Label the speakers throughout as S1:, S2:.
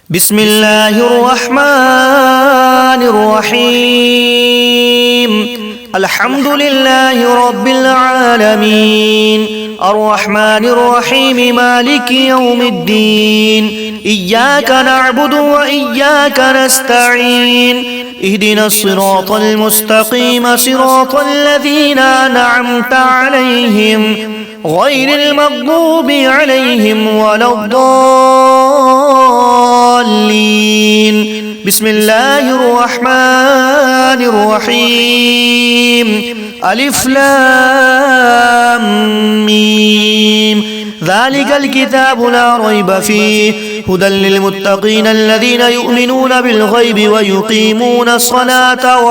S1: بسم الله الرحمن الرحيم الحمد لله رب العالمين الرحمن الرحيم مالك يوم الدين إياك نعبد وإياك نستعين اهدنا الصراط المستقيم صراط الذين أنعمت عليهم غير المغضوب عليهم ولا الضالين بسم الله الرحمن الرحيم ألف لام ميم ذلك الكتاب لا ريب فيه هدى للمتقين الذين يؤمنون بالغيب ويقيمون الصلاة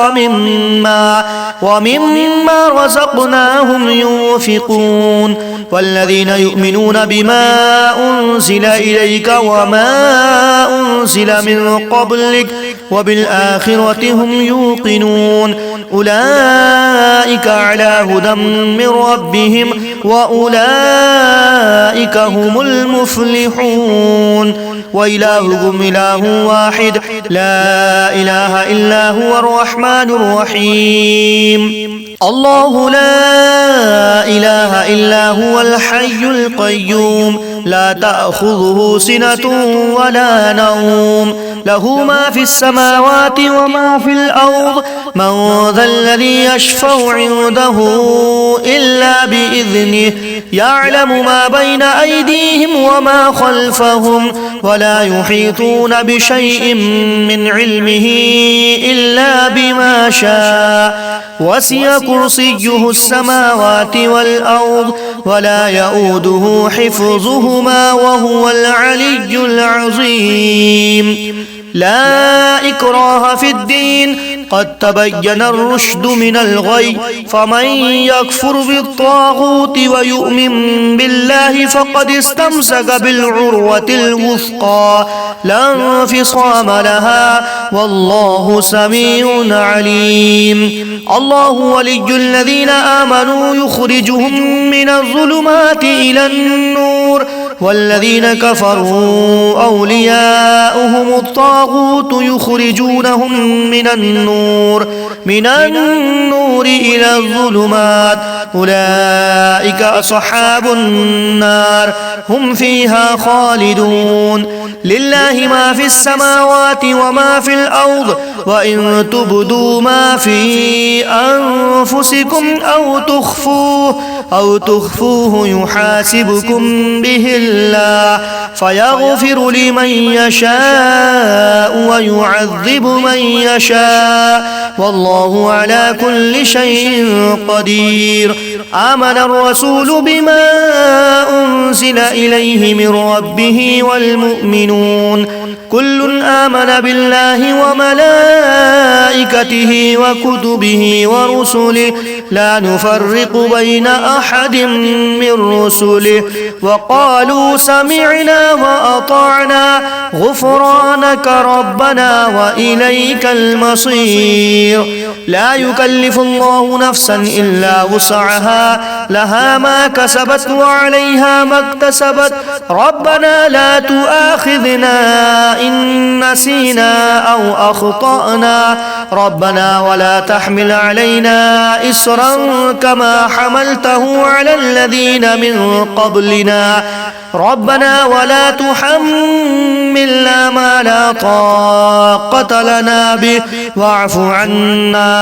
S1: ومما رزقناهم ينفقون والذين يؤمنون بما أنزل إليك وما أنزل من قبلك وبالآخرة هم يوقنون أولئك على هدى من ربهم وأولئك هم المفلحون وإلهكم إله واحد لا إله إلا هو الرحمن الرحيم الله لا إله إلا هو الحي القيوم لا تأخذه سنة ولا نوم له ما في السماوات وما في الأرض من ذا الذي يشفع عنده إلا بإذنه يعلم ما بين أيديهم وما خلفهم ولا يحيطون بشيء من علمه إلا بما شاء وسع كرسيه السماوات والأرض ولا يؤوده حفظهما وهو العلي العظيم لا إكراه في الدين قد تبين الرشد من الغي فمن يكفر بالطاغوت ويؤمن بالله فقد استمسك بالعروة الوثقى لا انفصام لها والله سميع عليم الله ولي الذين آمنوا يخرجهم من الظلمات إلى النور والذين كفروا أولياؤهم الطاغوت يخرجونهم من النور إلى الظلمات أولئك أصحاب النار هم فيها خالدون لله ما في السماوات وما في الأرض وإن تبدوا ما في أنفسكم أو تخفوه يحاسبكم به الله فيغفر لمن يشاء ويعذب من يشاء والله على كل شيء قدير آمن الرسول بما أنزل إليه من ربه والمؤمنون كل آمن بالله وملائكته وكتبه ورسله لا نفرق بين أحد من رسله وقالوا سمعنا وأطعنا غفرانك ربنا وإليك المصير لا يكلف الله نفسا إلا وسعها لها ما كسبت وعليها ما اكتسبت ربنا لا تؤاخذنا إن نسينا أو أخطأنا ربنا ولا تحمل علينا إصرا كما حملته على الذين من قبلنا ربنا ولا تحملنا ما لا طاقة لنا به واعف عنا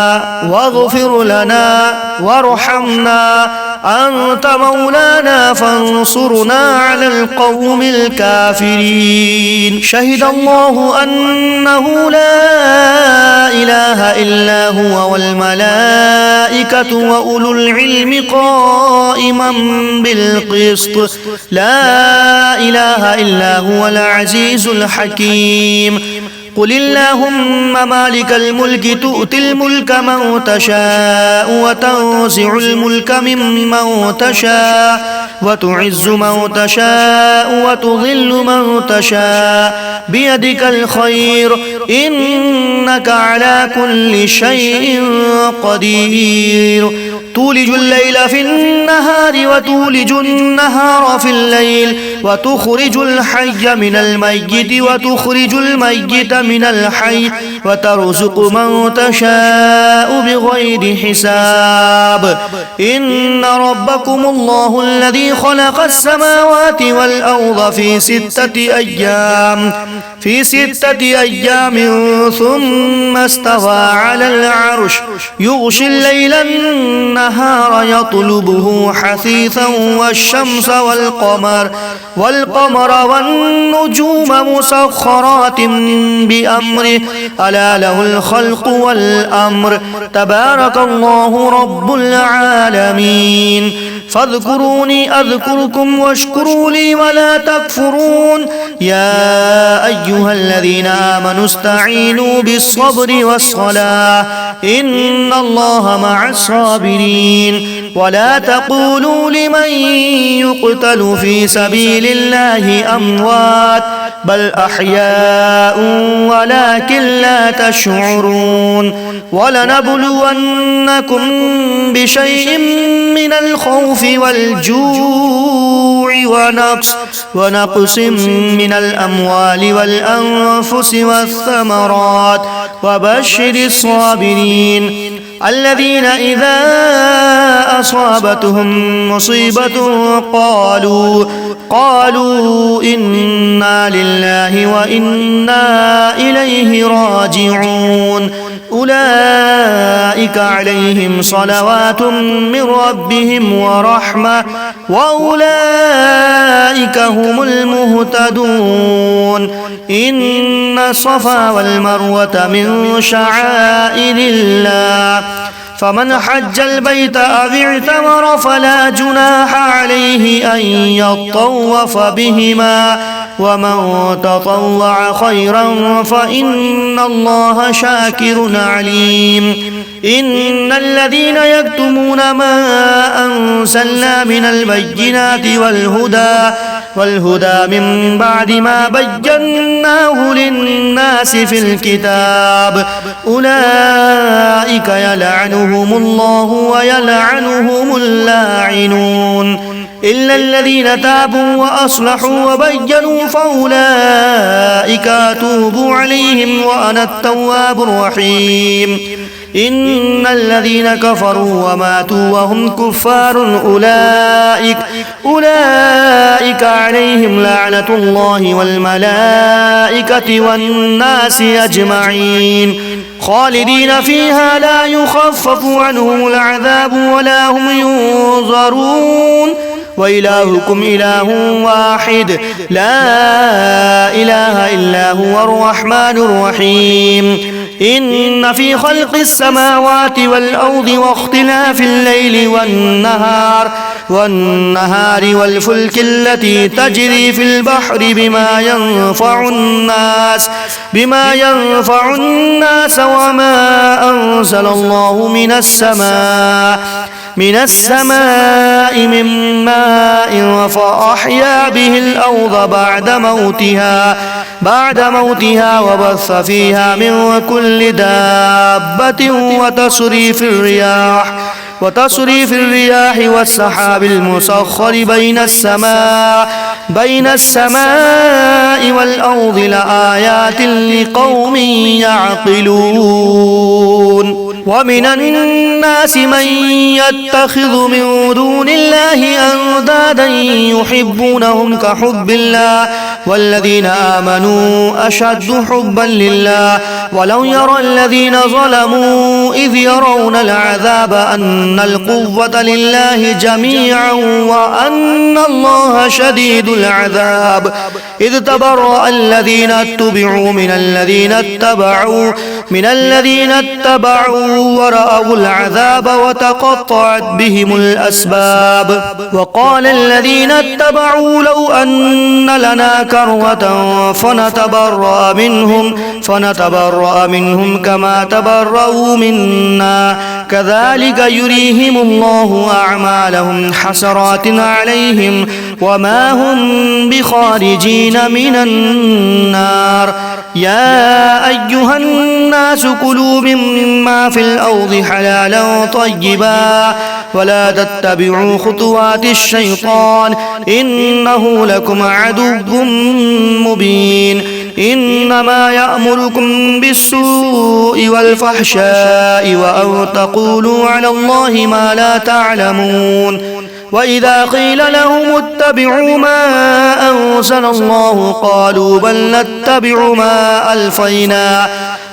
S1: واغفر لنا وارحمنا أنت مولانا فانصرنا على القوم الكافرين شهد الله أنه لا إله إلا هو والملائكة وأولو العلم قائما بالقسط لا إله إلا هو العزيز الحكيم قل اللهم مالك الملك تؤتي الملك من تشاء وتنزع الملك ممن تشاء وتعز من تشاء وتذل من تشاء بيدك الخير إنك على كل شيء قدير تولج الليل في النهار وتولج النهار في الليل وتخرج الحي من الميت وتخرج الميت من الحي وترزق من تشاء بغير حساب إن ربكم الله الذي خلق السماوات والأرض في ستة أيام ثم استوى على العرش يغشي الليل النهار يطلبه حثيثا والشمس والقمر والنجوم مسخرات بأمره ألا له الخلق والأمر تبارك الله رب العالمين فاذكروني أذكركم واشكروا لي ولا تكفرون يا أيها الذين آمنوا استعينوا بالصبر والصلاة إن الله مع الصابرين ولا تقولوا لمن يقتل في سبيل الله أموات بل أحياء ولكن لا تشعرون ولنبلونكم بشيء من الخوف والجوع ونقص من الأموال والأنفس والثمرات وبشر الصابرين الذين إذا أصابتهم مصيبة قالوا إنا لله وإنا إليه راجعون أولئك عليهم صلوات من ربهم ورحمة وأولئك هم المهتدون إن الصفا والمروة من شعائر الله فمن حج البيت أو اعتمر فلا جناح عليه أن يطوف بهما ومن تطوع خيرا فإن الله شاكر عليم إن الذين يكتمون ما أنزلنا من البينات والهدى من بعد ما بيناه للناس في الكتاب أولئك يلعنهم الله ويلعنهم اللاعنون إلا الذين تابوا وأصلحوا وبينوا فأولئك أتوب عليهم وأنا التواب الرحيم إن الذين كفروا وماتوا وهم كفار أولئك عليهم لعنة الله والملائكة والناس أجمعين خالدين فيها لا يخفف عنهم العذاب ولا هم ينظرون وإلهكم إله واحد لا إله إلا هو الرحمن الرحيم إن في خلق السماوات والأرض واختلاف الليل والنهار والفلك التي تجري في البحر بما ينفع الناس وما أنزل الله من السماء من ماء فأحيا به الأرض بعد موتها وبث فيها من كل دابة وتصريف الرياح والسحاب المسخر بين السماء والأرض لآيات لقوم يعقلون ومن الناس من يتخذ من دون الله أندادا يحبونهم كحب الله والذين آمنوا أشد حبا لله ولو يرى الذين ظلموا إذ يرون العذاب أن القوة لله جميعا وأن الله شديد العذاب إذ تبرأ الذين اتبعوا من الذين اتبعوا ورأوا العذاب وتقطعت بهم الأسباب وقال الذين اتبعوا لو أن لنا كرة فنتبرأ منهم كما تبرأوا منا كذلك يريهم الله أعمالهم حسرات عليهم وما هم بخارجين من النار يا أيها الناس الناس كلوا مما في الأرض حلالا طيبا ولا تتبعوا خطوات الشيطان إنه لكم عدو مبين إنما يأمركم بالسوء والفحشاء وأن تقولوا على الله ما لا تعلمون وإذا قيل لهم اتبعوا ما أنزل الله قالوا بل نتبع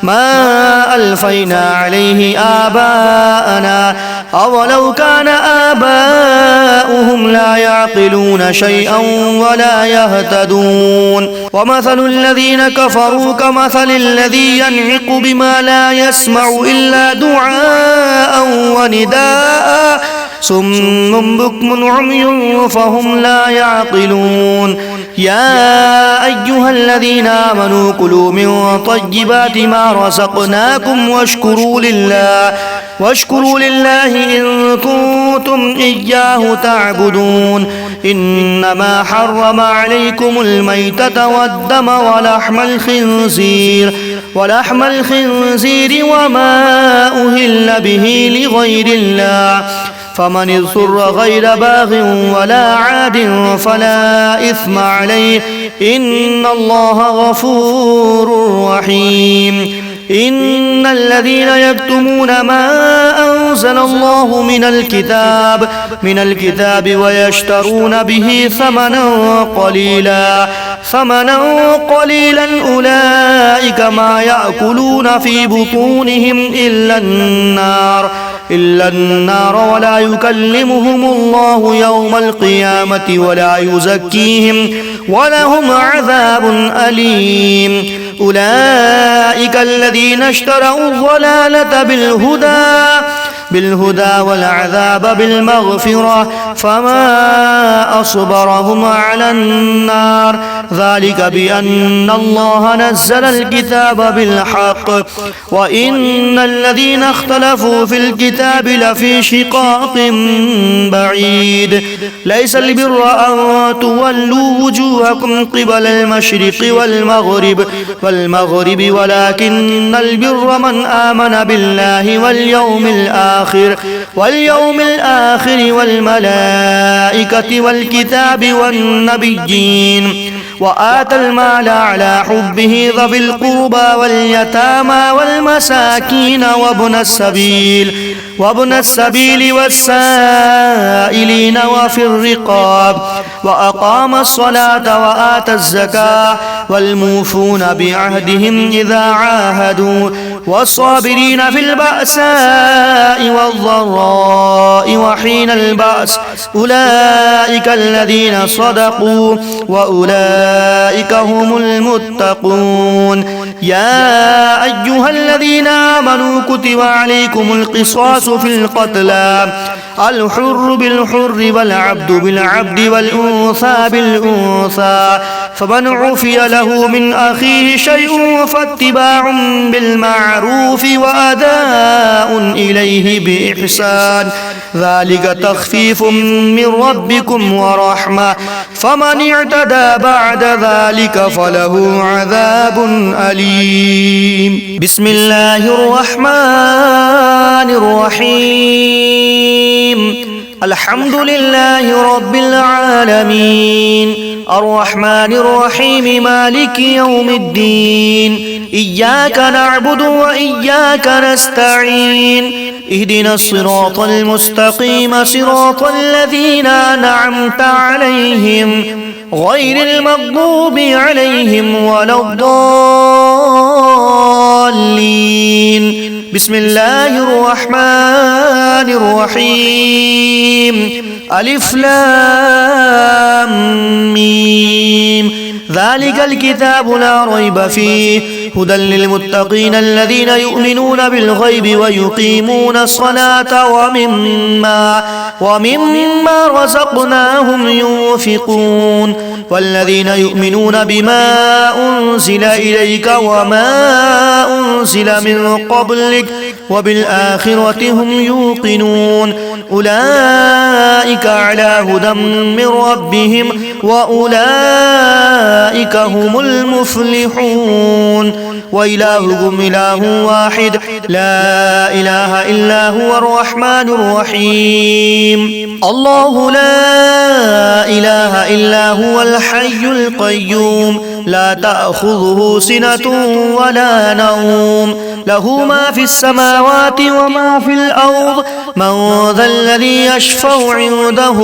S1: ما ألفينا عليه آباءنا أولو كان آباؤهم لا يعقلون شيئا ولا يهتدون ومثل الذين كفروا كمثل الذي ينعق بما لا يسمع إلا دعاء ونداء صم بكم عمي فهم لا يعقلون يا أيها الذين آمنوا كلوا من طيبات ما رزقناكم واشكروا لله إن كنتم إياه تعبدون إنما حرم عليكم الميتة والدم ولحم الخنزير وما أهل به لغير الله فمن اضطر غير باغ ولا عاد فلا إثم عليه إن الله غفور رحيم إن الذين يكتمون ما أنزل الله من الكتاب ويشترون به ثمنا قليلا أولئك ما يأكلون في بطونهم إلا النار ولا يكلمهم الله يوم القيامة ولا يزكيهم ولهم عذاب أليم أولئك الذين اشتروا الضلالة بالهدى والعذاب بالمغفرة فما أصبرهم على النار ذلك بأن الله نزل الكتاب بالحق وإن الذين اختلفوا في الكتاب لفي شقاق بعيد ليس البر أن تولوا وجوهكم قبل المشرق والمغرب ولكن البر من آمن بالله واليوم الآخر والملائكة والكتاب والنبيين وآتى المال على حبه ذوي القربى واليتامى والمساكين وابن السبيل والسائلين وفي الرقاب وأقام الصلاة وآتى الزكاة والموفون بعهدهم إذا عاهدوا والصابرين في البأساء والضراء وحين البأس أولئك الذين صدقوا وأولئك هم المتقون يا أيها الذين آمنوا كتب عليكم القصاص في القتلى الحر بالحر والعبد بالعبد والأنثى بالأنثى فمن عفي له من أخيه شيء فاتباع بالمعروف وأداء إليه بإحسان ذلك تخفيف من ربكم ورحمة فمن اعتدى بعد ذلك فله عذاب أليم بسم الله الرحمن الرحيم الحمد لله رب العالمين الرحمن الرحيم مالك يوم الدين إياك نعبد وإياك نستعين اهدنا الصراط المستقيم صراط الذين أنعمت عليهم غير المغضوب عليهم ولا الضالين بسم الله الرحمن الرحيم ألف لام ميم ذلك الكتاب لا ريب فيه هدى للمتقين الذين يؤمنون بالغيب ويقيمون الصلاة ومما رزقناهم ينفقون والذين يؤمنون بما أنزل إليك وما أنزل من قبلك وبالآخرة هم يوقنون أولئك على هدى من ربهم وأولئك هم المفلحون وإلهكم إله واحد لا إله إلا هو الرحمن الرحيم الله لا إله إلا هو الحي القيوم لا تأخذه سنة ولا نوم له ما في السماوات وما في الأرض من ذا الذي يشفع عنده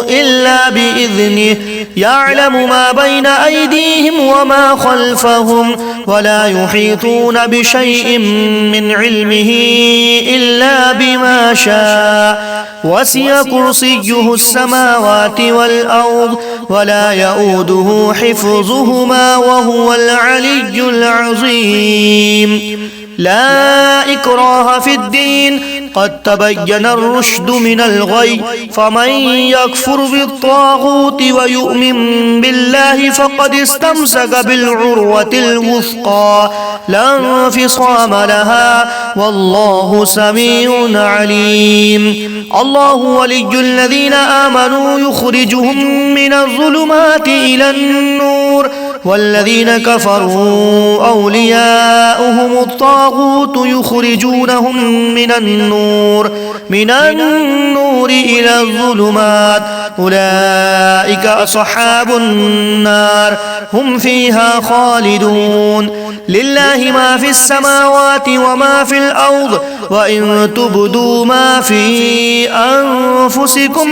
S1: إلا بإذنه يعلم ما بين أيديهم وما خلفهم ولا يحيطون بشيء من علمه إلا بما شاء وسع كرسيه السماوات والأرض ولا يؤوده حفظهما وهو العلي العظيم لا إكراه في الدين قد تبين الرشد من الغي فمن يكفر بالطاغوت ويؤمن بالله فقد استمسك بالعروة الوثقى لا انفصام لها والله سميع عليم الله ولي الذين آمنوا يخرجهم من الظلمات إلى النور والذين كفروا أولياؤهم الطاغوت يخرجونهم من النور إلى الظلمات أولئك أصحاب النار هم فيها خالدون لله ما في السماوات وما في الأرض وإن تبدوا ما في أنفسكم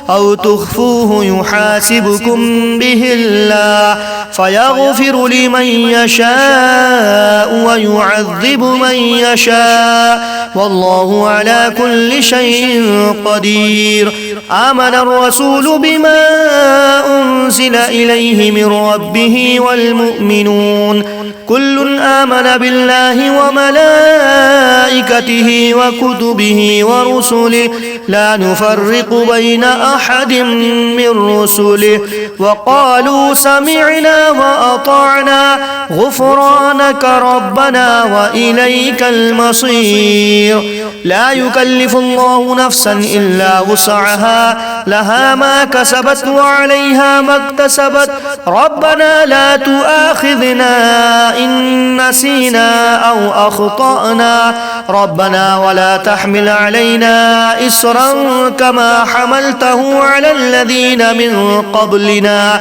S1: أو تخفوه يحاسبكم به الله فيغفر لمن يشاء ويعذب من يشاء والله على كل شيء قدير آمن الرسول بما أنزل إليه من ربه والمؤمنون كل آمن بالله وملائكته وكتبه ورسله لا نفرق بين أحد من رسله وقالوا سمعنا وأطعنا غفرانك ربنا وإليك المصير لا يكلف الله نفسا إلا وسعها لها ما كسبت وعليها ما اكتسبت ربنا لا تؤاخذنا إن نسينا أو أخطأنا ربنا ولا تحمل علينا إصرا كما حملته على الذين من قبلنا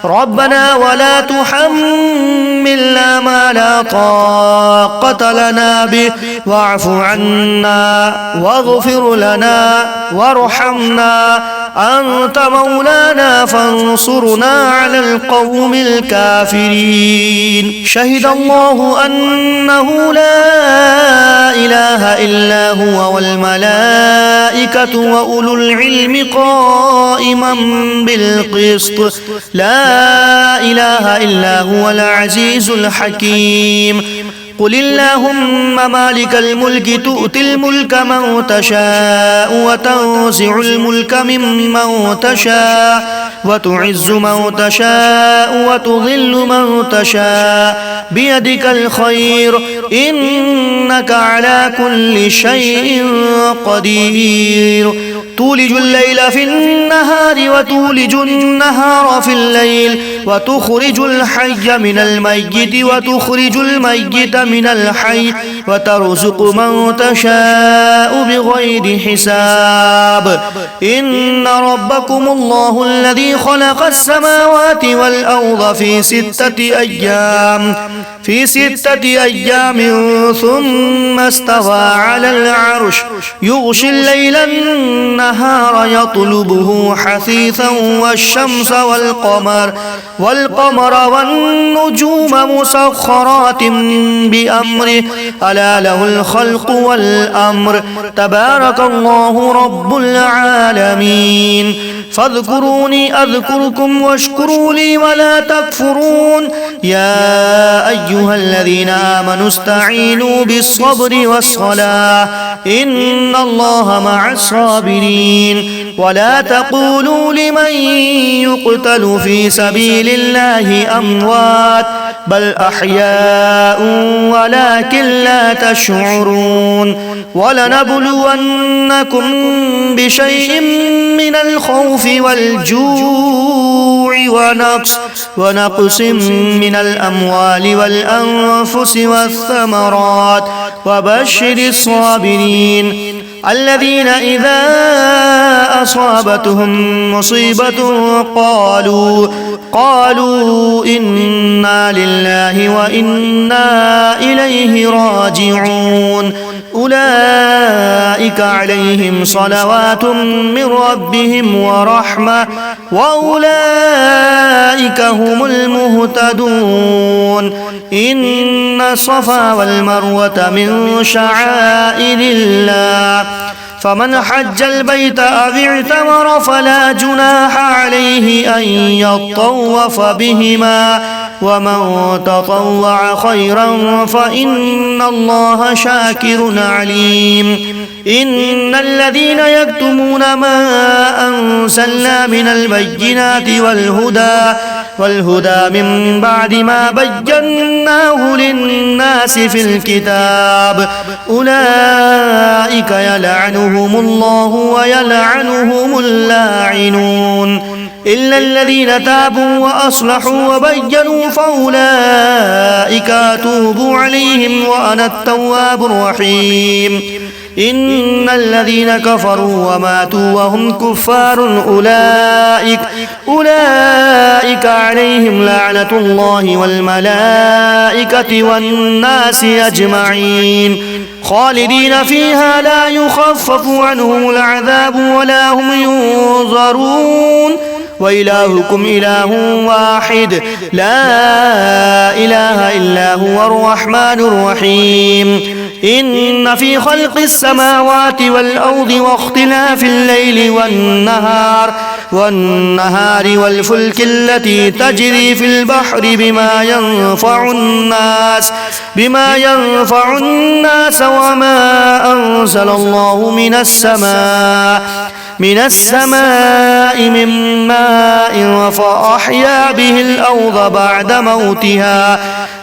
S1: ربنا ولا تحملنا ما لا طاقة لنا به واعف عنا واغفر لنا وارحمنا أنت مولانا فانصرنا على القوم الكافرين شهد الله أنه لا إله إلا هو والملائكة وأولو العلم قائما بالقسط لا إله إلا هو العزيز الحكيم قل اللهم مالك الملك تؤتي الملك من تشاء وتنزع الملك ممن تشاء وتعز من تشاء وتضل من تشاء بيدك الخير إنك على كل شيء قدير تولج الليل في النهار وتولج النهار في الليل وتخرج الحي من الميت وتخرج الميت من الحي وترزق من تشاء بغير حساب إن ربكم الله الذي خلق السماوات والأرض في ستة أيام ثم استوى على العرش يغشي الليل النهار يطلبه حثيثا والشمس والقمر والنجوم مسخرات بأمره ألا له الخلق والأمر تبارك الله رب العالمين فاذكروني أذكركم واشكروا لي ولا تكفرون يا أيها الذين آمنوا استعينوا بالصبر والصلاة إن الله مع الصابرين ولا تقولوا لمن يقتل في سبيل الله أموات بل أحياء ولكن لا تشعرون ولنبلونكم بشيء من الخوف والجوع ونقص من الأموال والأنفس والثمرات وبشر الصابرين الذين إذا أصابتهم مصيبة قالوا إنا لله وإنا إليه راجعون أولئك عليهم صلوات من ربهم ورحمة وأولئك هم المهتدون إن الصفا والمروة من شعائر الله فمن حج البيت أو اعتمر فلا جناح عليه أن يطوف بهما ومن تطوع خيرا فإن الله شاكر عليم إن الذين يكتمون ما أنزلنا من البينات والهدى من بعد ما بيناه للناس في الكتاب أولئك يلعنهم الله ويلعنهم اللاعنون إلا الذين تابوا وأصلحوا وبينوا فأولئك أتوب عليهم وأنا التواب الرحيم إن الذين كفروا وماتوا وهم كفار أولئك عليهم لعنة الله والملائكة والناس أجمعين خالدين فيها لا يخفف عنهم العذاب ولا هم ينظرون وإلهكم إله واحد لا إله إلا هو الرحمن الرحيم إن في خلق السماوات والأرض واختلاف الليل والنهار والفلك التي تجري في البحر بما ينفع الناس وما أنزل الله من السماء من ماء فأحيا به الأرض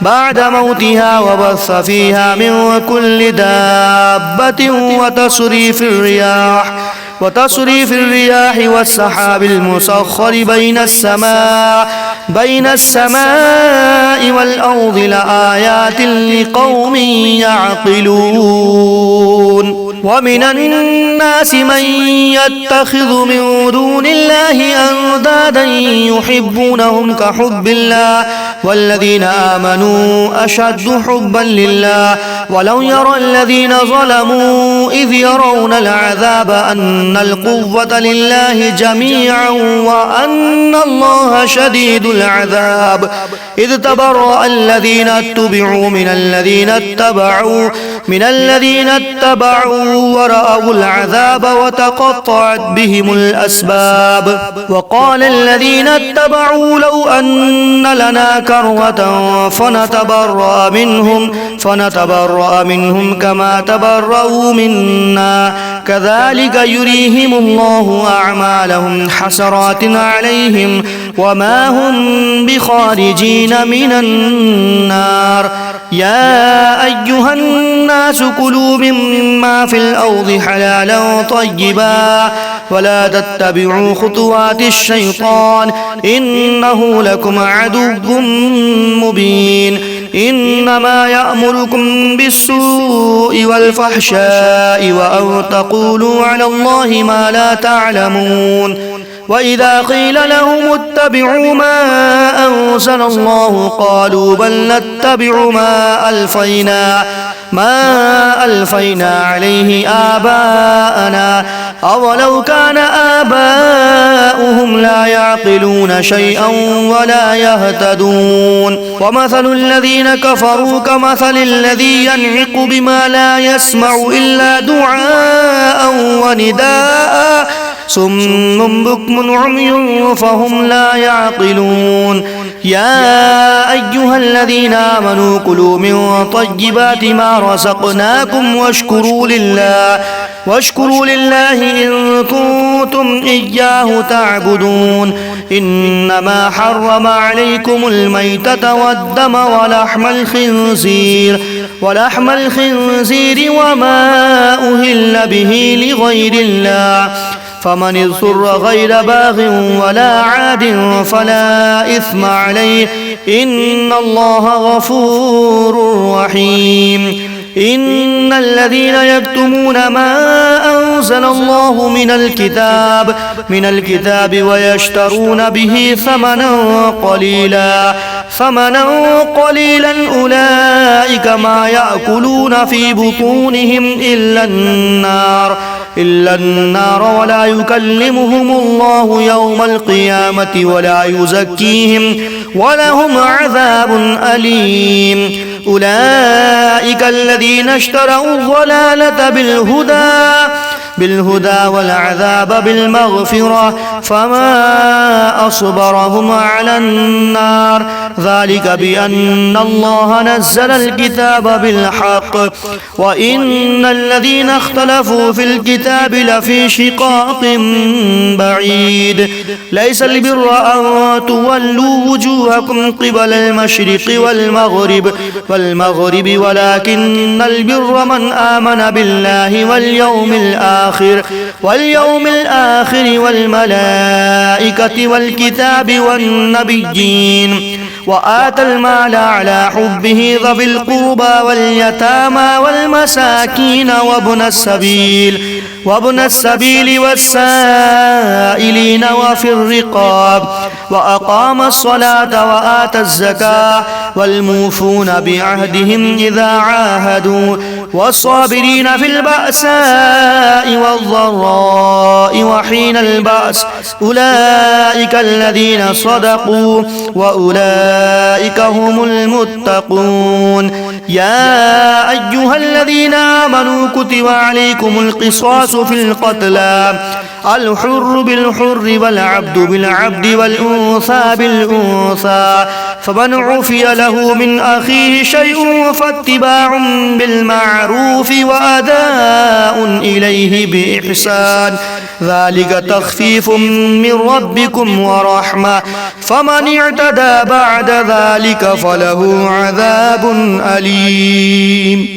S1: بعد موتها وبث فيها من كل دابة وتصريف الرياح والسحاب المسخر بين السماء والأرض لآيات لقوم يعقلون ومن الناس من يتخذ من دون الله أندادا يحبونهم كحب الله والذين آمنوا أشد حبا لله ولو يرى الذين ظلموا إذ يرون العذاب أن القوة لله جميعا وأن الله شديد العذاب إذ تبرأ الذين اتبعوا من الذين اتبعوا ورأوا العذاب وتقطعت بهم الأسباب وقال الذين اتبعوا لو أن لنا كرة فنتبرأ منهم كما تبرأوا منا كذلك يريهم الله أعمالهم حسرات عليهم وما هم بخارجين من النار يا أيها الناس كلوا مما في الأرض حلالا طيبا ولا تتبعوا خطوات الشيطان إنه لكم عدو مبين إنما يأمركم بالسوء والفحشاء وأن تقولوا على الله ما لا تعلمون وإذا قيل لهم اتبعوا ما أنزل الله قالوا بل نتبع ما ألفينا عليه آباءنا أولو كان آباؤهم لا يعقلون شيئا ولا يهتدون ومثل الذين كفروا كمثل الذي ينعق بما لا يسمع إلا دعاء ونداء صم بكم عمي فهم لا يعقلون يا أيها الذين آمنوا كلوا من طيبات ما رزقناكم واشكروا لله إن كنتم إياه تعبدون إنما حرم عليكم الميتة والدم ولحم الخنزير وما أهل به لغير الله فمن اضطر غير باغ ولا عاد فلا إثم عليه إن الله غفور رحيم إن الذين يكتمون ما أنزل الله من الكتاب ويشترون به ثمنا قليلا أولئك ما يأكلون في بطونهم إلا النار ولا يكلمهم الله يوم القيامة ولا يزكيهم ولهم عذاب أليم أولئك الذين اشتروا الضلالة بالهدى والعذاب بالمغفرة فما أصبرهم على النار ذلك بأن الله نزل الكتاب بالحق وإن الذين اختلفوا في الكتاب لفي شقاق بعيد ليس البر أن تولوا وجوهكم قبل المشرق والمغرب ولكن البر من آمن بالله واليوم الآخر والملائكة والكتاب والنبيين وآتى المال على حبه ذوي القربى واليتامى والمساكين وابن السبيل والسائلين وفي الرقاب وأقام الصلاة وآتى الزكاة والموفون بعهدهم إذا عاهدوا والصابرين في البأساء والضراء وحين البأس أولئك الذين صدقوا وأولئك هم المتقون يا أيها الذين آمنوا كتب عليكم القصاص في القتلى الحر بالحر والعبد بالعبد والأنثى بالأنثى فمن عفي له من أخيه شيء فاتباع بالمعروف وأداء إليه بإحسان ذلك تخفيف من ربكم ورحمة فمن اعتدى بعد ذلك فله عذاب أليم.